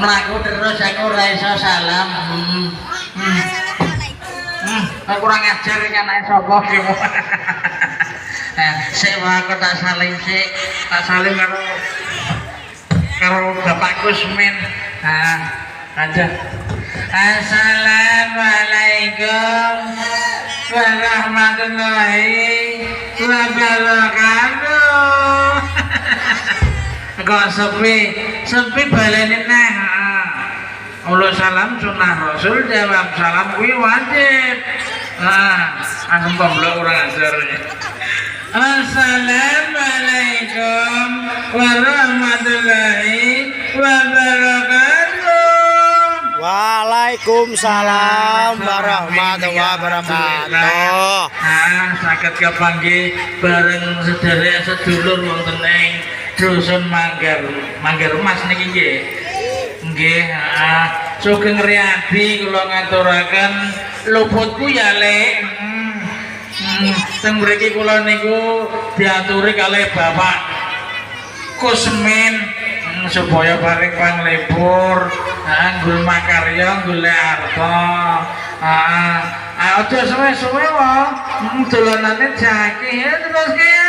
mlaku terus aku ora iso salam. Kurang ajar iki anake sapa ki. Sik wae aku tak salim sik. Tak salim karo Bapak Kusmin. Aja. Assalamualaikum warahmatullahi wabarakatuh. Kok sepi baleni neh. Allah salam sunah Rasul, jawab salam kuwi wajib. Aku pemblok kurang ajar. Assalamualaikum warahmatullahi wabarakatuh. Waalaikumsalam warahmatullahi wabarakatuh. Saged kepanggih bareng sederek sedulur wonten ing dusun Manggar Mas niki nggih. Nggih, Sugeng Riyadi kula ngaturaken luputku ya Lek. Teng mriki kula niku diaturi kalih Bapak Kusmin supaya paring panglebur, nggul makarya, golek harta. Aja suwe-suwe wae. Dolanane jaki terus ki